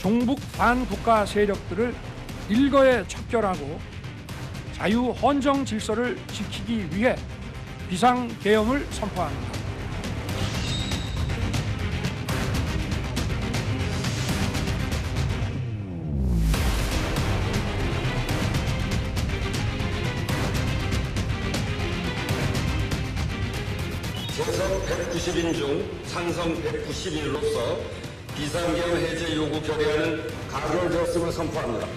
종북 반국가 세력들을 일거에 척결하고 자유 헌정 질서를 지키기 위해 비상계엄을 선포합니다. 찬성 190인 중 찬성 191로서 비상계엄 해제 요구 결의안은 가결되었음을 선포합니다.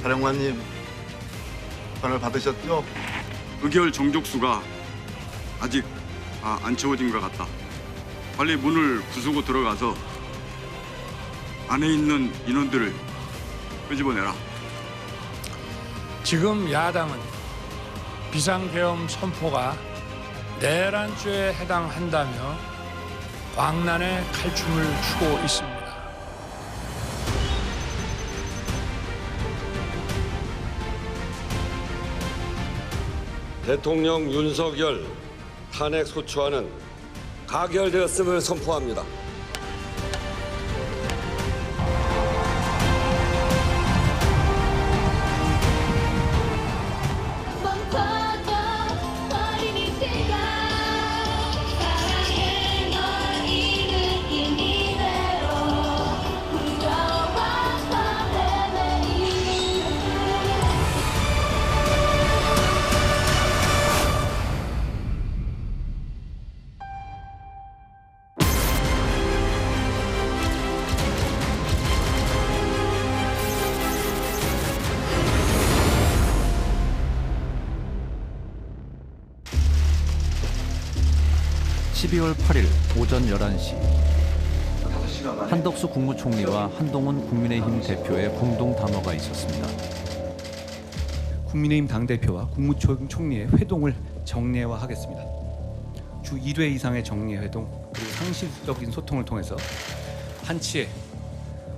사령관님, 전화를 받으셨죠? 의결 정족수가 아직 안 채워진 것 같다. 빨리 문을 부수고 들어가서 안에 있는 인원들을 끄집어내라. 지금 야당은 비상계엄 선포가 내란죄에 해당한다며 광란의 칼춤을 추고 있습니다. 대통령 윤석열 탄핵 소추안은 가결되었음을 선포합니다. (12월 8일) 오전 11시 한덕수 국무총리와 한동훈 국민의힘 대표의 공동 담화가 있었습니다. 국민의힘 당대표와 국무총리의 회동을 정례화하겠습니다. 주 1회 이상의 정례 회동 그리고 상식적인 소통을 통해서 한치의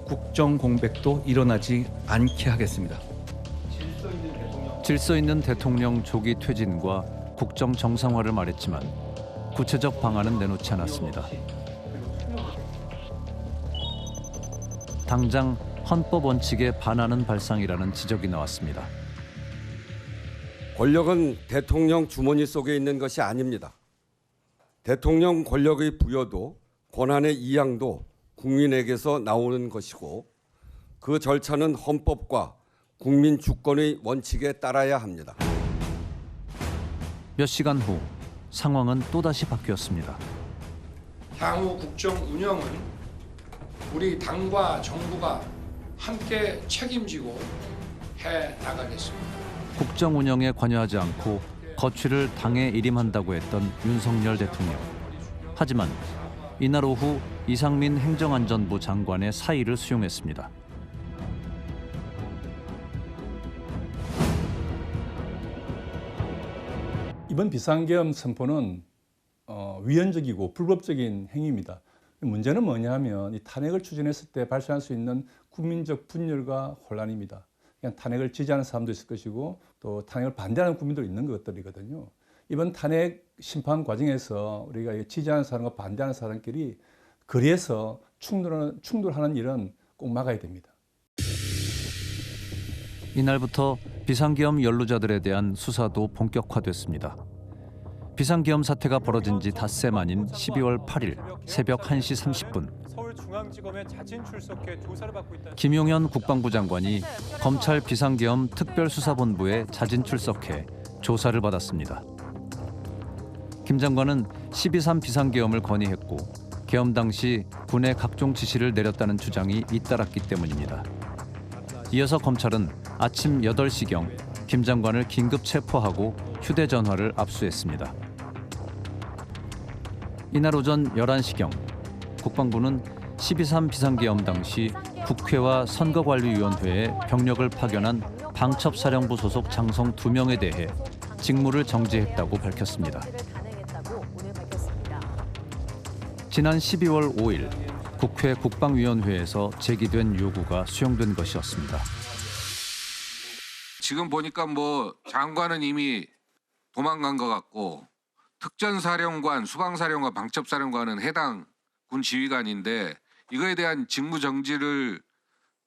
국정 공백도 일어나지 않게 하겠습니다. 질서 있는 대통령 조기 퇴진과 국정 정상화를 말했지만 구체적 방안은 내놓지 않았습니다. 당장 헌법 원칙에 반하는 발상이라는 지적이 나왔습니다. 권력은 대통령 주머니 속에 있는 것이 아닙니다. 대통령 권력의 부여도 권한의 이양도 국민에게서 나오는 것이고 그 절차는 헌법과 국민 주권의 원칙에 따라야 합니다. 몇 시간 후 상황은 또다시 바뀌었습니다. 향후 국정 운영은 우리 당과 정부가 함께 책임지고 해 나가겠습니다. 국정 운영에 관여하지 않고 거취를 당에 일임한다고 했던 윤석열 대통령. 하지만 이날 오후 이상민 행정안전부 장관의 사의를 수용했습니다. 이번 비상계엄 선포는 위헌적이고 불법적인 행위입니다. 문제는 뭐냐면 이 탄핵을 추진했을 때 발생할 수 있는 국민적 분열과 혼란입니다. 그냥 탄핵을 지지하는 사람도 있을 것이고 또 탄핵을 반대하는 국민도 있는 것들이거든요. 이번 탄핵 심판 과정에서 우리가 지지하는 사람과 반대하는 사람끼리 거리에서 충돌하는 일은 꼭 막아야 됩니다. 이날부터 비상계엄 연루자들에 대한 수사도 본격화됐습니다. 비상계엄 사태가 벌어진 지 닷새 만인 12월 8일 새벽 1시 30분 서울중앙지검에 자진 출석해 조사를 받고 있다는 김용현 국방부 장관이 검찰 비상계엄 특별수사본부에 자진 출석해 조사를 받았습니다. 김 장관은 12.3 비상계엄을 건의했고 계엄 당시 군의 각종 지시를 내렸다는 주장이 잇따랐기 때문입니다. 이어서 검찰은 아침 8시경 김 장관을 긴급 체포하고 휴대전화를 압수했습니다. 이날 오전 11시경 국방부는 12.3 비상계엄 당시 국회와 선거관리위원회에 병력을 파견한 방첩사령부 소속 장성 2명에 대해 직무를 정지했다고 밝혔습니다. 지난 12월 5일 국회 국방위원회에서 제기된 요구가 수용된 것이었습니다. 지금 보니까 뭐 장관은 이미 도망간 것 같고 특전사령관, 수방사령관, 방첩사령관은 해당 군 지휘관인데 이거에 대한 직무 정지를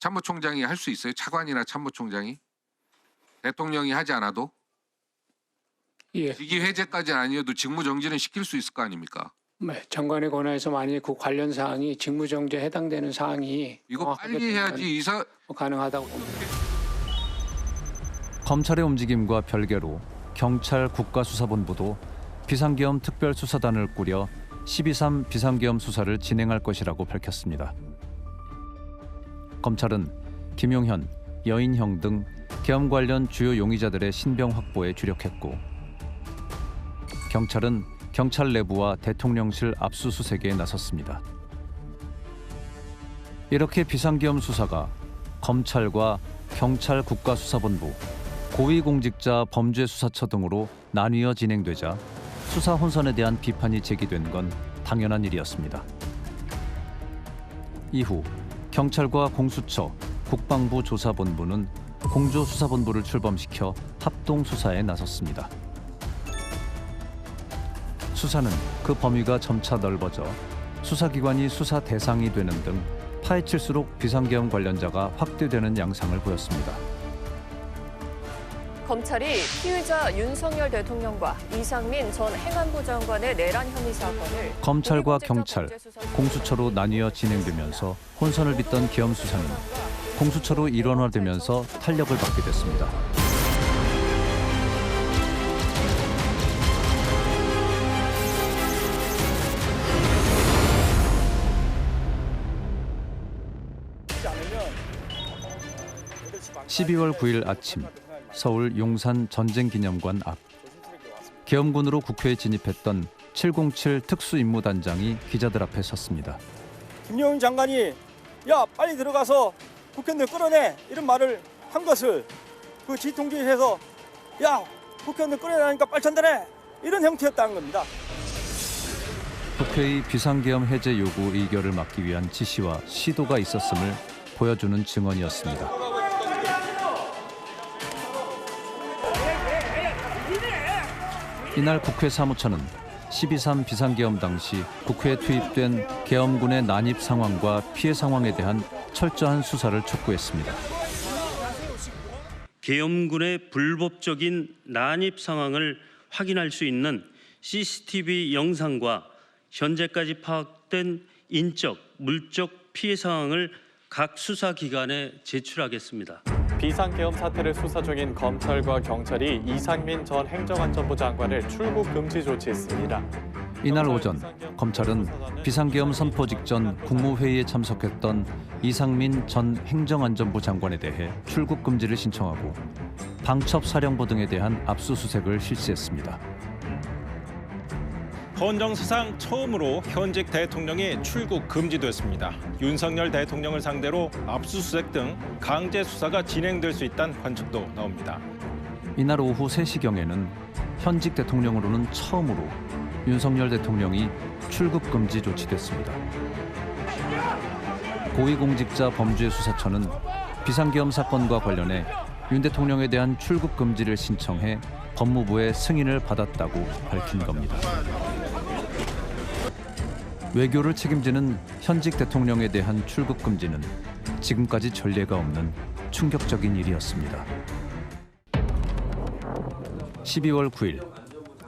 참모총장이 할 수 있어요? 차관이나 참모총장이? 대통령이 하지 않아도? 예, 직위 해제까지는 아니어도 직무 정지는 시킬 수 있을 거 아닙니까? 네, 장관의 권한에서 만약 그 관련 사항이 직무정지에 해당되는 사항이 이거 빨리 해야지 이사 가능하다고 봅니다. 검찰의 움직임과 별개로 경찰 국가수사본부도 비상계엄 특별수사단을 꾸려 12.3 비상계엄 수사를 진행할 것이라고 밝혔습니다. 검찰은 김용현, 여인형 등 계엄 관련 주요 용의자들의 신병 확보에 주력했고 경찰은 경찰 내부와 대통령실 압수수색에 나섰습니다. 이렇게 비상계엄 수사가 검찰과 경찰 국가수사본부, 고위공직자 범죄수사처 등으로 나뉘어 진행되자 수사 혼선에 대한 비판이 제기된 건 당연한 일이었습니다. 이후 경찰과 공수처, 국방부 조사본부는 공조수사본부를 출범시켜 합동수사에 나섰습니다. 수사는 그 범위가 점차 넓어져 수사기관이 수사 대상이 되는 등 파헤칠수록 비상계엄 관련자가 확대되는 양상을 보였습니다. 검찰이 피의자 윤석열 대통령과 이상민 전 행안부 장관의 내란 혐의 사건을 검찰과 경찰, 공수처로 나뉘어 진행되면서 혼선을 빚던 계엄 수사는 공수처로 일원화되면서 탄력을 받게 됐습니다. (12월 9일) 아침 서울 용산 전쟁기념관 앞 계엄군으로 국회에 진입했던 707 특수임무단장이 기자들 앞에 섰습니다. 김용현 장관이 야 빨리 들어가서 국회의원들 끌어내 이런 말을 한 것을 그 지통지에서 야 국회의원들 끌어내라니까 빨리 전달해 이런 형태였다는 겁니다. 국회의 비상계엄 해제 요구 의결을 막기 위한 지시와 시도가 있었음을 보여주는 증언이었습니다. 이날 국회 사무처는 12.3 비상계엄 당시 국회에 투입된 계엄군의 난입 상황과 피해 상황에 대한 철저한 수사를 촉구했습니다. 계엄군의 불법적인 난입 상황을 확인할 수 있는 CCTV 영상과 현재까지 파악된 인적, 물적 피해 상황을 각 수사기관에 제출하겠습니다. 비상계엄 사태를 수사 중인 검찰과 경찰이 이상민 전 행정안전부 장관을 출국 금지 조치했습니다. 이날 오전 검찰은 비상계엄 선포 직전 국무회의에 참석했던 이상민 전 행정안전부 장관에 대해 출국 금지를 신청하고 방첩사령부 등에 대한 압수수색을 실시했습니다. 헌정사상 처음으로 현직 대통령이 출국 금지됐습니다. 윤석열 대통령을 상대로 압수수색 등 강제 수사가 진행될 수 있다는 관측도 나옵니다. 이날 오후 3시경에는 현직 대통령으로는 처음으로 윤석열 대통령이 출국 금지 조치됐습니다. 고위공직자 범죄수사처는 비상계엄 사건과 관련해 윤 대통령에 대한 출국 금지를 신청해 법무부의 승인을 받았다고 밝힌 겁니다. 외교를 책임지는 현직 대통령에 대한 출국 금지는 지금까지 전례가 없는 충격적인 일이었습니다. 12월 9일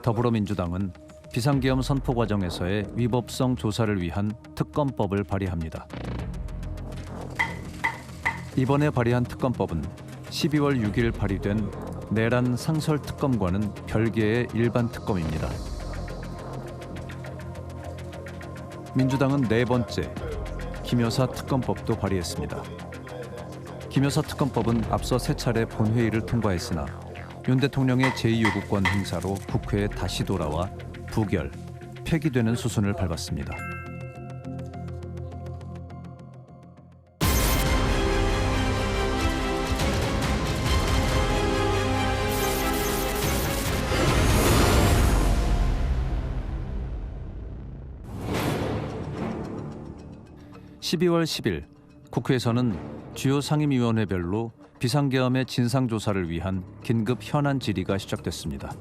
더불어민주당은 비상계엄 선포 과정에서의 위법성 조사를 위한 특검법을 발의합니다. 이번에 발의한 특검법은 12월 6일 발의된 내란 상설 특검과는 별개의 일반 특검입니다. 민주당은 네 번째 김여사 특검법도 발의했습니다. 김여사 특검법은 앞서 3차례 본회의를 통과했으나 윤 대통령의 제2요구권 행사로 국회에 다시 돌아와 부결, 폐기되는 수순을 밟았습니다. (12월 10일) 국회에서는 주요 상임위원회별로 비상계엄의 진상조사를 위한 긴급 현안 질의가 시작됐습니다.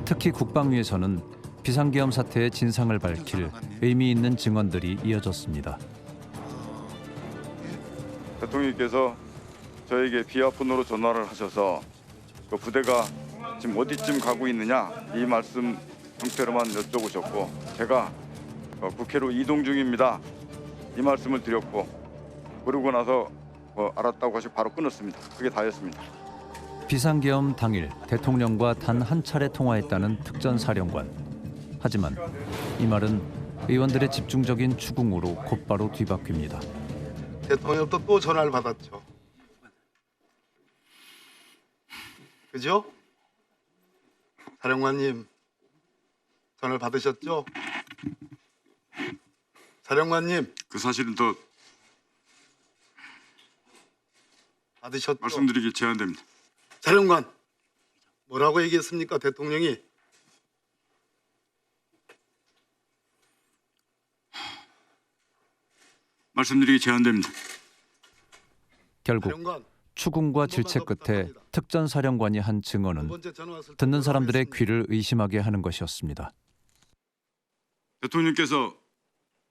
특히 국방위에서는 비상계엄 사태의 진상을 밝힐 의미 있는 증언들이 이어졌습니다. 대통령께서 저에게 비아폰으로 전화를 하셔서 그 부대가 지금 어디쯤 가고 있느냐 이 말씀 형태로만 여쭤보셨고 제가 국회로 이동 중입니다 이 말씀을 드렸고 그러고 나서 알았다고 하시고 바로 끊었습니다. 그게 다였습니다. 비상계엄 당일 대통령과 단 한 차례 통화했다는 특전사령관. 하지만 이 말은 의원들의 집중적인 추궁으로 곧바로 뒤바뀝니다. 대통령도 또 전화를 받았죠. 그죠? 사령관님 전화를 받으셨죠? 사령관님 그 사실은 더 받으셨죠? 말씀드리기 제한됩니다. 사령관 뭐라고 얘기했습니까? 대통령이 말씀드리기 제한됩니다. 결국 사령관 추궁과 질책 끝에 특전사령관이 한 증언은 듣는 사람들의 귀를 의심하게 하는 것이었습니다. 대통령께서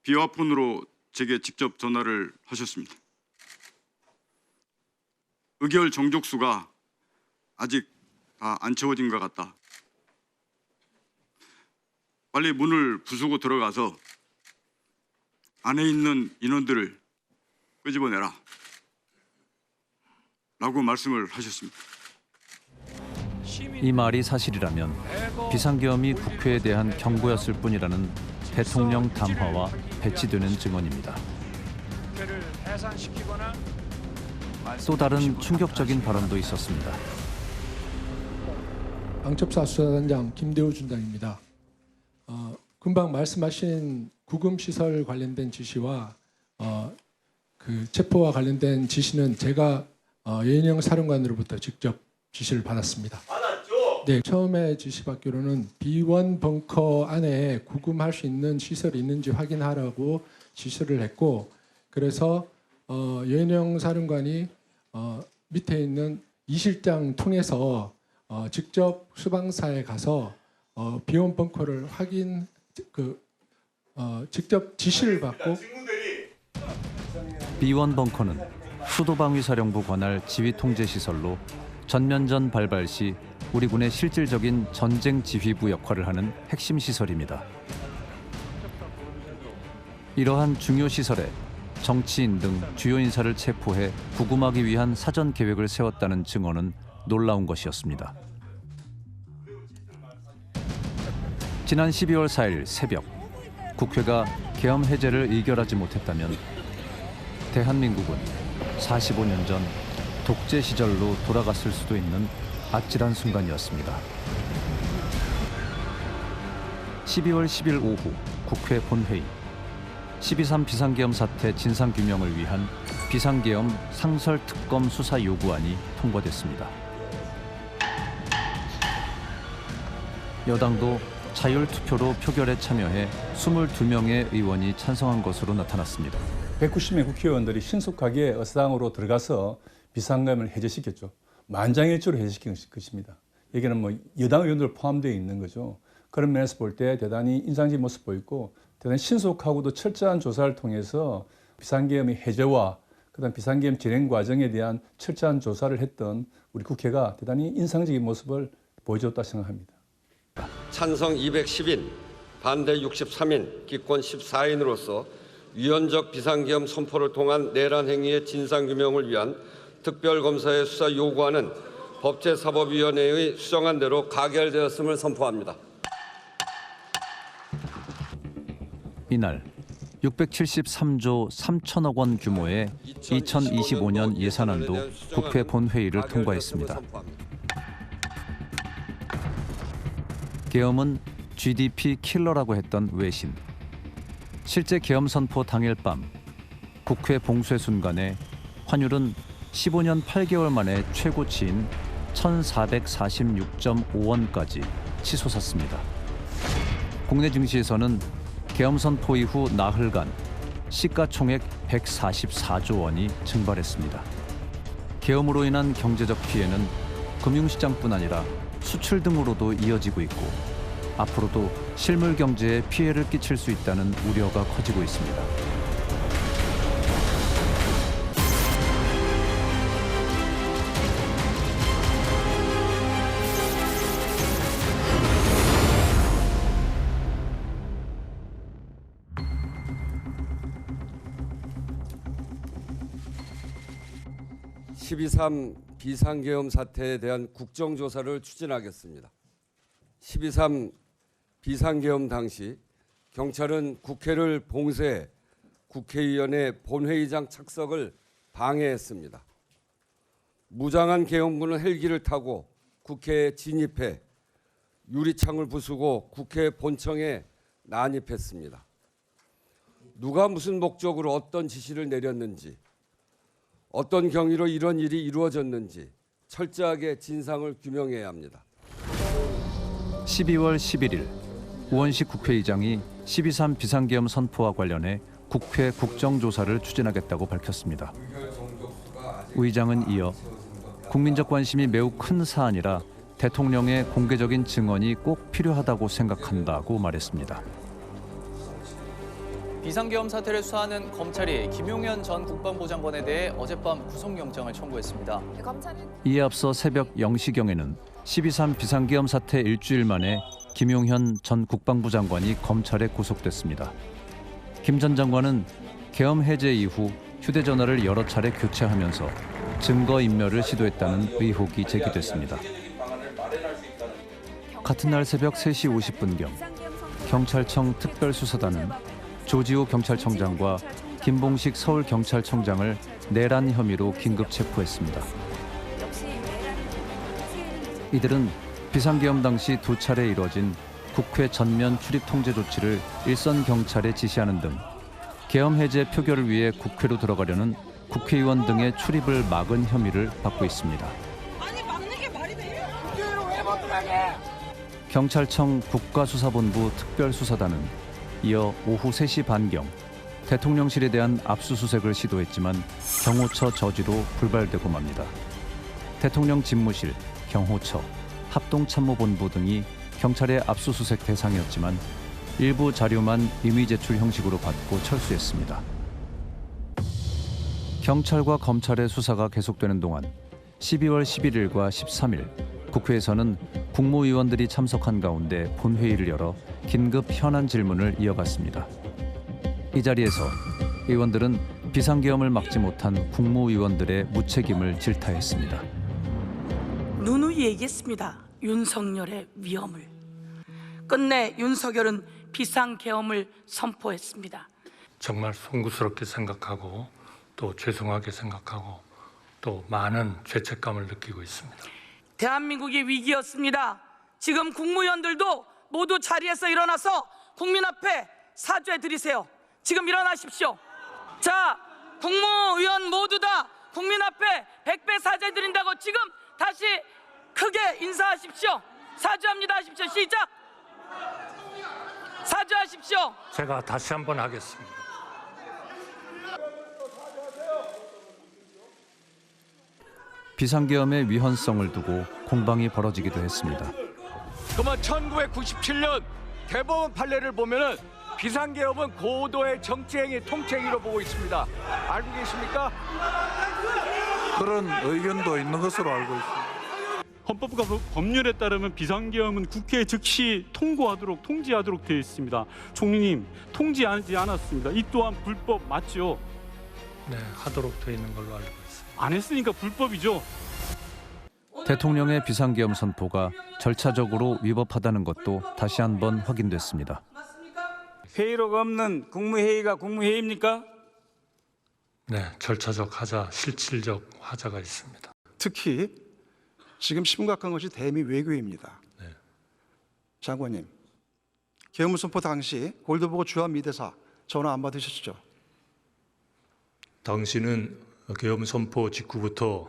비화폰으로 제게 직접 전화를 하셨습니다. 의결 정족수가 아직 다 안 채워진 것 같다. 빨리 문을 부수고 들어가서 안에 있는 인원들을 끄집어내라 라고 말씀을 하셨습니다. 이 말이 사실이라면 비상계엄이 국회에 대한 경고였을 뿐이라는 대통령 담화와 배치되는 증언입니다. 또 다른 충격적인 발언도 있었습니다. 방첩사 수사단장 김대우 준장입니다. 금방 말씀하신 구금시설 관련된 지시와 그 체포와 관련된 지시는 제가 여인영 사령관으로부터 직접 지시를 받았습니다. 받았죠? 네, 처음에 지시받기로는 B1 벙커 안에 구금할 수 있는 시설이 있는지 확인하라고 지시를 했고, 그래서 여인영 사령관이 밑에 있는 이 실장 통해서 직접 수방사에 가서 B1 벙커를 직접 지시를 받고 B1 벙커는 수도방위사령부 관할 지휘통제시설로 전면전 발발 시 우리 군의 실질적인 전쟁 지휘부 역할을 하는 핵심 시설입니다. 이러한 중요 시설에 정치인 등 주요 인사를 체포해 구금하기 위한 사전 계획을 세웠다는 증언은 놀라운 것이었습니다. 지난 12월 4일 새벽, 국회가 계엄 해제를 의결하지 못했다면 대한민국은 45년 전 독재 시절로 돌아갔을 수도 있는 아찔한 순간이었습니다. 12월 10일 오후 국회 본회의, 12.3 비상계엄 사태 진상규명을 위한 비상계엄 상설특검 수사 요구안이 통과됐습니다. 여당도 자율투표로 표결에 참여해 22명의 의원이 찬성한 것으로 나타났습니다. 190명 국회의원들이 신속하게 어사당으로 들어가서 비상계엄을 해제시켰죠. 만장일치로 해제시킨 것입니다. 여기는 뭐 여당 의원들 포함되어 있는 거죠. 그런 면에서 볼 때 대단히 인상적인 모습 보였고, 대단히 신속하고도 철저한 조사를 통해서 비상계엄의 해제와 그다음 비상계엄 진행 과정에 대한 철저한 조사를 했던 우리 국회가 대단히 인상적인 모습을 보여줬다 생각합니다. 찬성 210인, 반대 63인, 기권 14인으로서 위헌적 비상계엄 선포를 통한 내란 행위의 진상규명을 위한 특별검사의 수사 요구안은 법제사법위원회의 수정안 대로 가결되었음을 선포합니다. 이날 673조 3천억 원 규모의 2025년 예산안도 국회 본회의를 통과했습니다. 계엄은 GDP 킬러라고 했던 외신. 실제 계엄 선포 당일 밤 국회 봉쇄 순간에 환율은 15년 8개월 만에 최고치인 1,446.5원까지 치솟았습니다. 국내 증시에서는 계엄 선포 이후 나흘간 시가총액 144조 원이 증발했습니다. 계엄으로 인한 경제적 피해는 금융시장뿐 아니라 수출 등으로도 이어지고 있고 앞으로도 실물 경제에 피해를 끼칠 수 있다는 우려가 커지고 있습니다. (12.3) 비상계엄 사태에 대한 국정조사를 추진하겠습니다. (12.3) 비상계엄 당시 경찰은 국회를 봉쇄해 국회의원의 본회의장 착석을 방해했습니다. 무장한 계엄군은 헬기를 타고 국회에 진입해 유리창을 부수고 국회 본청에 난입했습니다. 누가 무슨 목적으로 어떤 지시를 내렸는지, 어떤 경위로 이런 일이 이루어졌는지 철저하게 진상을 규명해야 합니다. 12월 11일 우원식 국회의장이 12.3 비상계엄 선포와 관련해 국회 국정조사를 추진하겠다고 밝혔습니다. 우 의장은 이어 국민적 관심이 매우 큰 사안이라 대통령의 공개적인 증언이 꼭 필요하다고 생각한다고 말했습니다. 비상계엄 사태를 수사하는 검찰이 김용현 전 국방부 장관에 대해 어젯밤 구속영장을 청구했습니다. 이에 앞서 새벽 0시경에는 12.3 비상계엄 사태 일주일 만에 김용현 전 국방부 장관이 검찰에 구속됐습니다. 김 전 장관은 계엄 해제 이후 휴대전화를 여러 차례 교체하면서 증거인멸을 시도했다는 의혹이 제기됐습니다. 같은 날 새벽 3시 50분경 경찰청 특별수사단은 조지호 경찰청장과 김봉식 서울경찰청장을 내란 혐의로 긴급 체포했습니다. 이들은 비상계엄 당시 2차례 이뤄진 국회 전면 출입 통제 조치를 일선 경찰에 지시하는 등 계엄 해제 표결을 위해 국회로 들어가려는 국회의원 등의 출입을 막은 혐의를 받고 있습니다. 경찰청 국가수사본부 특별수사단은 이어 오후 3시 반경 대통령실에 대한 압수수색을 시도했지만 경호처 저지로 불발되고 맙니다. 대통령 집무실, 경호처, 합동참모본부 등이 경찰의 압수수색 대상이었지만 일부 자료만 임의 제출 형식으로 받고 철수했습니다. 경찰과 검찰의 수사가 계속되는 동안 12월 11일과 13일 국회에서는 국무위원들이 참석한 가운데 본회의를 열어 긴급 현안 질문을 이어갔습니다. 이 자리에서 의원들은 비상계엄을 막지 못한 국무위원들의 무책임을 질타했습니다. 누누이 얘기했습니다. 윤석열의 위험을. 끝내 윤석열은 비상계엄을 선포했습니다. 정말 송구스럽게 생각하고 또 죄송하게 생각하고 또 많은 죄책감을 느끼고 있습니다. 대한민국이 위기였습니다. 지금 국무위원들도 모두 자리에서 일어나서 국민 앞에 사죄 드리세요. 지금 일어나십시오. 자, 국무위원 모두 다 국민 앞에 100배 사죄 드린다고 지금 다시 크게 인사하십시오. 사죄합니다 하십시오. 시작. 사죄하십시오. 제가 다시 한번 하겠습니다. 비상계엄의 위헌성을 두고 공방이 벌어지기도 했습니다. 그러면 1997년 대법원 판례를 보면은 비상계엄은 고도의 정치행위, 통치행위로 보고 있습니다. 알고 계십니까? 그런 의견도 있는 것으로 알고 있습니다. 헌법과 법률에 따르면 비상계엄은 국회에 즉시 통고하도록 통지하도록 되어 있습니다. 총리님, 통지하지 않았습니다. 이 또한 불법 맞죠? 네, 하도록 되어 있는 걸로 알고 있습니다. 안 했으니까 불법이죠. 대통령의 비상계엄 선포가 절차적으로 위법하다는 것도 다시 한번 확인됐습니다. 회의록 없는 국무회의가 국무회의입니까? 네, 절차적 하자, 실질적 하자가 있습니다. 특히 지금 심각한 것이 대미 외교입니다. 네. 장관님, 계엄 선포 당시 골드버거 주한 미대사 전화 안 받으셨죠? 당시는 계엄 선포 직후부터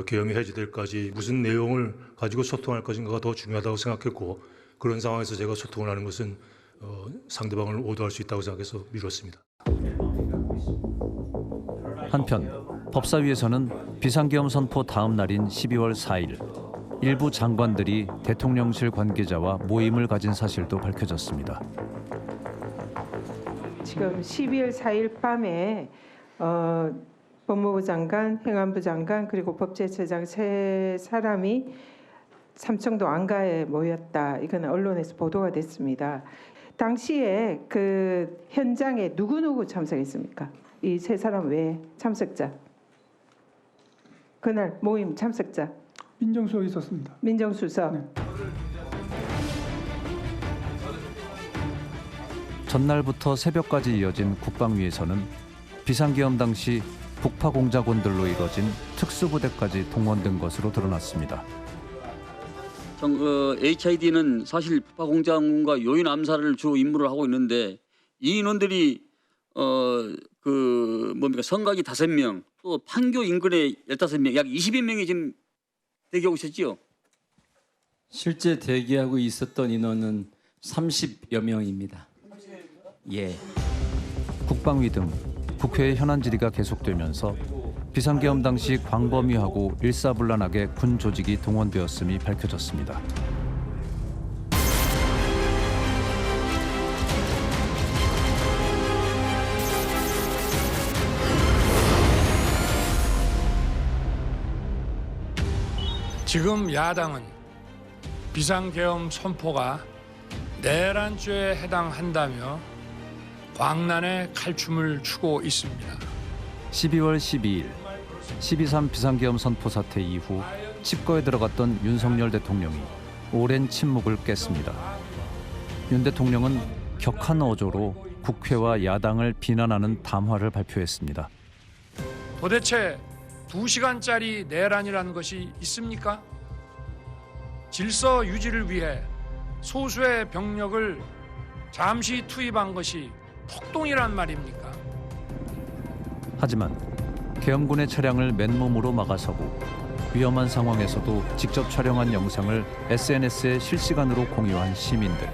계엄이 해제될까지 무슨 내용을 가지고 소통할 것인가가 더 중요하다고 생각했고 그런 상황에서 제가 소통을 하는 것은 상대방을 오도할 수 있다고 생각해서 미뤘습니다. 한편 법사위에서는 비상계엄 선포 다음 날인 12월 4일 일부 장관들이 대통령실 관계자와 모임을 가진 사실도 밝혀졌습니다. 지금 12월 4일 밤에 법무부 장관, 행안부 장관 그리고 법제처장 세 사람이 삼청도 안가에 모였다. 이건 언론에서 보도가 됐습니다. 당시에 그 현장에 누구 참석했습니까? 이 세 사람 외에 참석자. 그날 모임 참석자. 민정수석이 있었습니다. 민정수석. 네. 전날부터 새벽까지 이어진 국방위에서는 비상계엄 당시 북파공작원들로 이뤄진 특수부대까지 동원된 것으로 드러났습니다. HID는 사실 북파공작원과 요인 암살을 주로 임무를 하고 있는데 이 인원들이 성각이 5명, 또 판교 인근에 15명, 약 20여 명이 지금 대기하고 있었지요. 실제 대기하고 있었던 인원은 30여 명입니다. 예. 국방위 등 국회의 현안 질의가 계속되면서 비상계엄 당시 광범위하고 일사불란하게 군 조직이 동원되었음이 밝혀졌습니다. 지금 야당은 비상계엄 선포가 내란죄에 해당한다며 광란의 칼춤을 추고 있습니다. 12월 12일 12.3 비상계엄 선포 사태 이후 칩거에 들어갔던 윤석열 대통령이 오랜 침묵을 깼습니다. 윤 대통령은 격한 어조로 국회와 야당을 비난하는 담화를 발표했습니다. 도대체 2시간짜리 내란이라는 것이 있습니까? 질서 유지를 위해 소수의 병력을 잠시 투입한 것이 폭동이란 말입니까? 하지만 계엄군의 차량을 맨몸으로 막아서고 위험한 상황에서도 직접 촬영한 영상을 SNS에 실시간으로 공유한 시민들.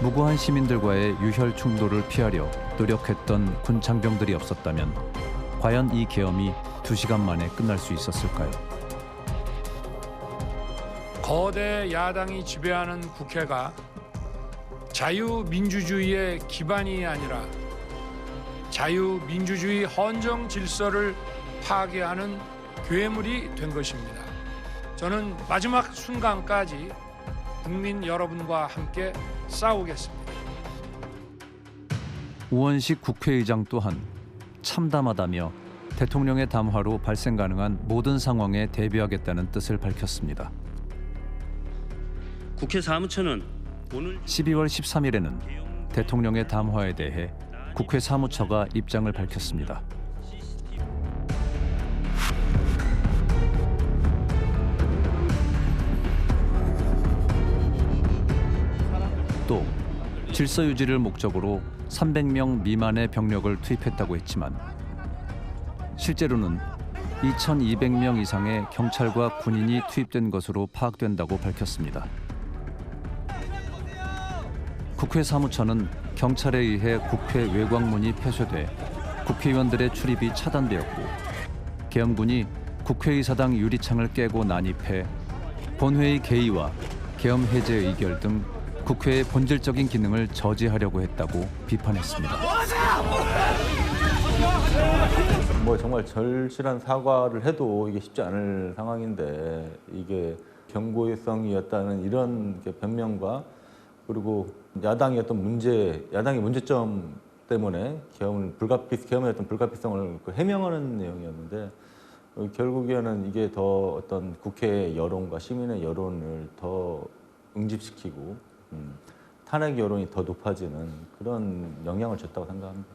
무고한 시민들과의 유혈 충돌을 피하려 노력했던 군 장병들이 없었다면 과연 이 계엄이 2시간 만에 끝날 수 있었을까요? 거대 야당이 지배하는 국회가 자유민주주의의 기반이 아니라 자유민주주의 헌정 질서를 파괴하는 괴물이 된 것입니다. 저는 마지막 순간까지 국민 여러분과 함께 싸우겠습니다. 우원식 국회의장 또한 참담하다며 대통령의 담화로 발생 가능한 모든 상황에 대비하겠다는 뜻을 밝혔습니다. 국회 사무처는 오늘 12월 13일에는 대통령의 담화에 대해 국회 사무처가 입장을 밝혔습니다. 또 질서 유지를 목적으로 300명 미만의 병력을 투입했다고 했지만 실제로는 2,200명 이상의 경찰과 군인이 투입된 것으로 파악된다고 밝혔습니다. 국회 사무처는 경찰에 의해 국회 외곽문이 폐쇄돼 국회의원들의 출입이 차단되었고 계엄군이 국회의사당 유리창을 깨고 난입해 본회의 개의와 계엄 해제 의결 등 국회의 본질적인 기능을 저지하려고 했다고 비판했습니다. 정말 절실한 사과를 해도 이게 쉽지 않을 상황인데 이게 경고성이었다는 이런 변명과 그리고 야당의 문제점 때문에 계엄의 어떤 불가피성을 해명하는 내용이었는데 결국에는 이게 더 어떤 국회의 여론과 시민의 여론을 더 응집시키고 탄핵 여론이 더 높아지는 그런 영향을 줬다고 생각합니다.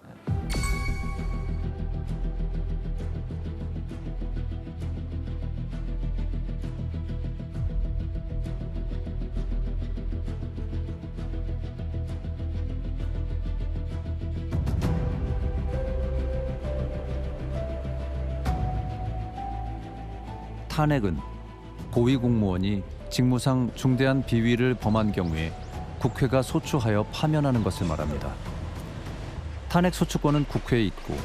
탄핵은 고위공무원이 직무상 중대한 비위를 범한 경우에 국회가 소추하여 파면하는 것을 말합니다. 탄핵 소추권은 국회에 있고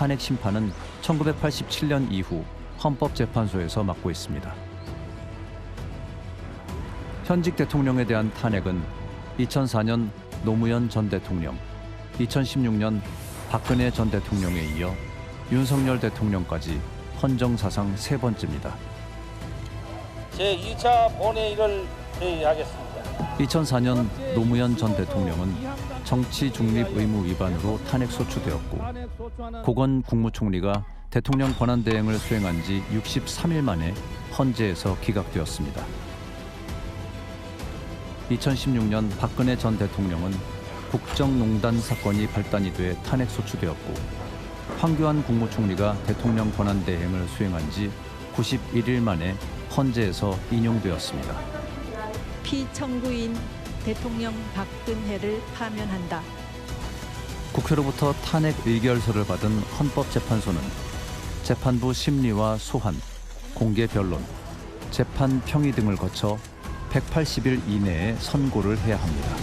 탄핵 심판은 1987년 이후 헌법재판소에서 맡고 있습니다. 현직 대통령에 대한 탄핵은 2004년 노무현 전 대통령, 2016년 박근혜 전 대통령에 이어 윤석열 대통령까지 헌정사상 3번째입니다. 제2차 본회의를 회의하겠습니다. 2004년 노무현 전 대통령은 정치 중립 의무 위반으로 탄핵 소추되었고 고건 국무총리가 대통령 권한대행을 수행한 지 63일 만에 헌재에서 기각되었습니다. 2016년 박근혜 전 대통령은 국정농단 사건이 발단이 돼 탄핵 소추되었고 황교안 국무총리가 대통령 권한대행을 수행한 지 91일 만에 헌재에서 인용되었습니다. 피청구인 대통령 박근혜를 파면한다. 국회로부터 탄핵 의결서를 받은 헌법재판소는 재판부 심리와 소환, 공개 변론, 재판 평의 등을 거쳐 180일 이내에 선고를 해야 합니다.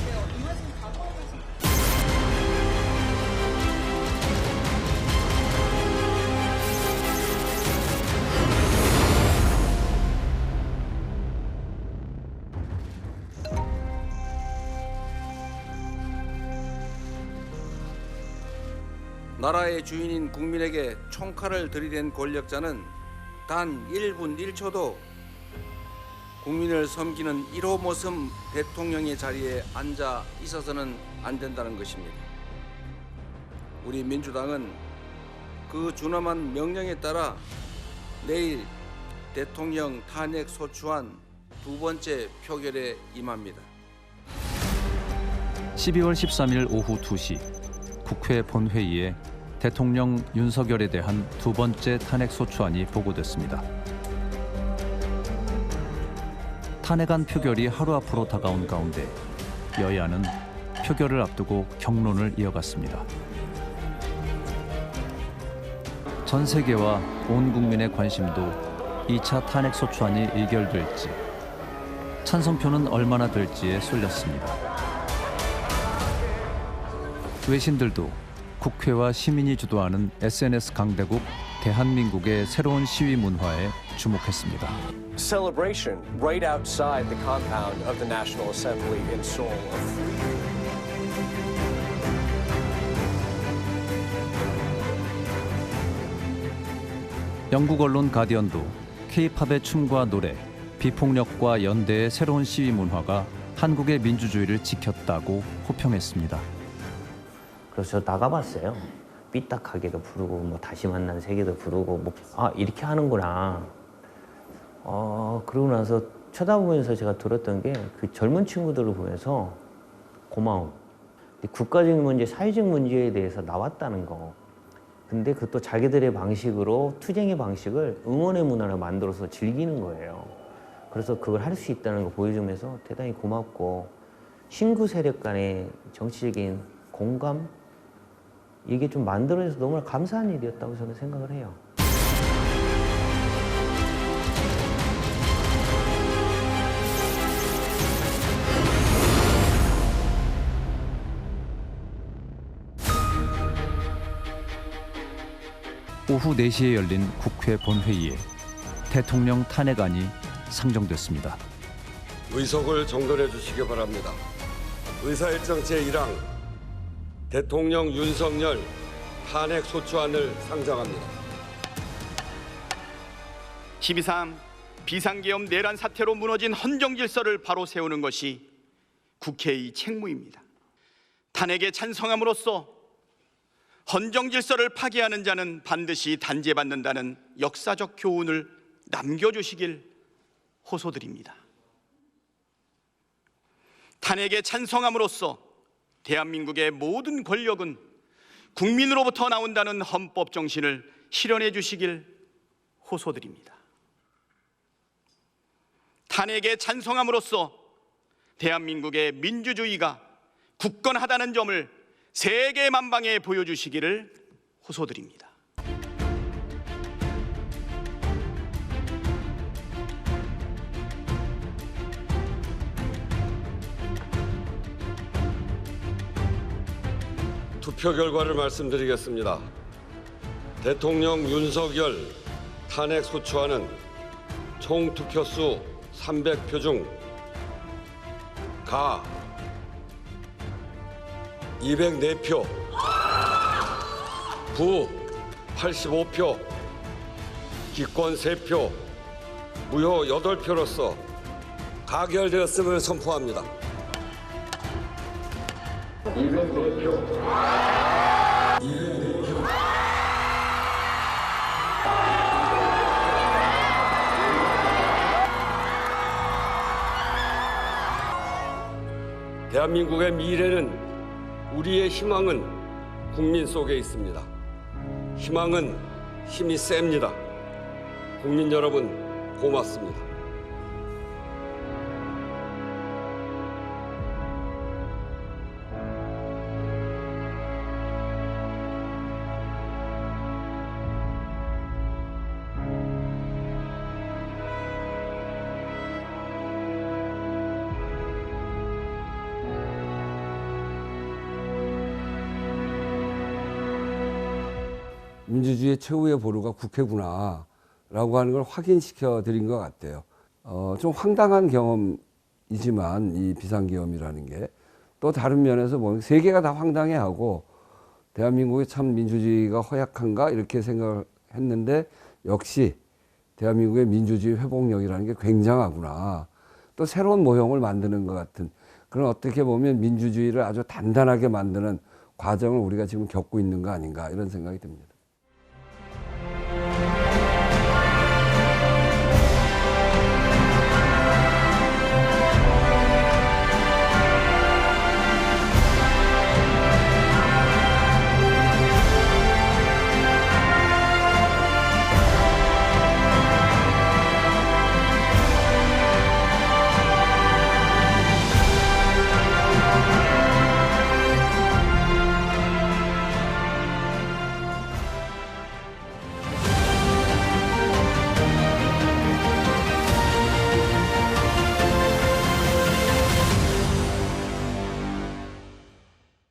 나라의 주인인 국민에게 총칼을 들이댄 권력자는 단 1분 1초도 국민을 섬기는 1호 모습 대통령의 자리에 앉아 있어서는 안 된다는 것입니다. 우리 민주당은 그 준엄한 명령에 따라 내일 대통령 탄핵 소추안 2번째 표결에 임합니다. 12월 13일 오후 2시 국회 본회의에 대통령 윤석열에 대한 2번째 탄핵 소추안이 보고됐습니다. 탄핵안 표결이 하루 앞으로 다가온 가운데 여야는 표결을 앞두고 격론을 이어갔습니다. 전 세계와 온 국민의 관심도 2차 탄핵 소추안이 의결될지, 찬성표는 얼마나 될지에 쏠렸습니다. 외신들도 국회와 시민이 주도하는 SNS 강대국 대한민국의 새로운 시위 문화에 주목했습니다. Celebration right outside the compound of the National Assembly in Seoul. 영국 언론 가디언도 K-팝의 춤과 노래, 비폭력과 연대의 새로운 시위 문화가 한국의 민주주의를 지켰다고 호평했습니다. 그래서 저 나가봤어요. 삐딱하게도 부르고 뭐 다시 만난 세계도 부르고 뭐 아 이렇게 하는구나. 그러고 나서 쳐다보면서 제가 들었던 게 그 젊은 친구들을 보면서 고마움. 국가적인 문제, 사회적 문제에 대해서 나왔다는 거. 근데 그것도 자기들의 방식으로 투쟁의 방식을 응원의 문화를 만들어서 즐기는 거예요. 그래서 그걸 할 수 있다는 거 보여주면서 대단히 고맙고 신구 세력 간의 정치적인 공감 이게 좀 만들어져서 너무나 감사한 일이었다고 저는 생각을 해요. 오후 4시에 열린 국회 본회의에 대통령 탄핵안이 상정됐습니다. 의석을 정돈해 주시기 바랍니다. 의사일정 제1항 대통령 윤석열 탄핵 소추안을 상정합니다. 12.3 비상계엄 내란 사태로 무너진 헌정 질서를 바로 세우는 것이 국회의 책무입니다. 탄핵에 찬성함으로써 헌정 질서를 파괴하는 자는 반드시 단죄받는다는 역사적 교훈을 남겨주시길 호소드립니다. 탄핵에 찬성함으로써 대한민국의 모든 권력은 국민으로부터 나온다는 헌법 정신을 실현해 주시길 호소드립니다. 탄핵에 찬성함으로써 대한민국의 민주주의가 굳건하다는 점을 세계 만방에 보여주시기를 호소드립니다. 투표 결과를 말씀드리겠습니다. 대통령 윤석열 탄핵 소추안은 총 투표수 300표 중 가 204표, 부 85표, 기권 3표, 무효 8표로서 가결되었음을 선포합니다. 204표. 대한민국의 미래는, 우리의 희망은 국민 속에 있습니다. 희망은 힘이 셉니다. 국민 여러분, 고맙습니다. 민주주의의 최후의 보루가 국회구나라고 하는 걸 확인시켜 드린 것 같아요. 좀 황당한 경험이지만 이 비상계엄이라는 게 또 다른 면에서 보면 세계가 다 황당해하고 대한민국의 참 민주주의가 허약한가 이렇게 생각했는데 역시 대한민국의 민주주의 회복력이라는 게 굉장하구나. 또 새로운 모형을 만드는 것 같은 그런, 어떻게 보면 민주주의를 아주 단단하게 만드는 과정을 우리가 지금 겪고 있는 거 아닌가 이런 생각이 듭니다.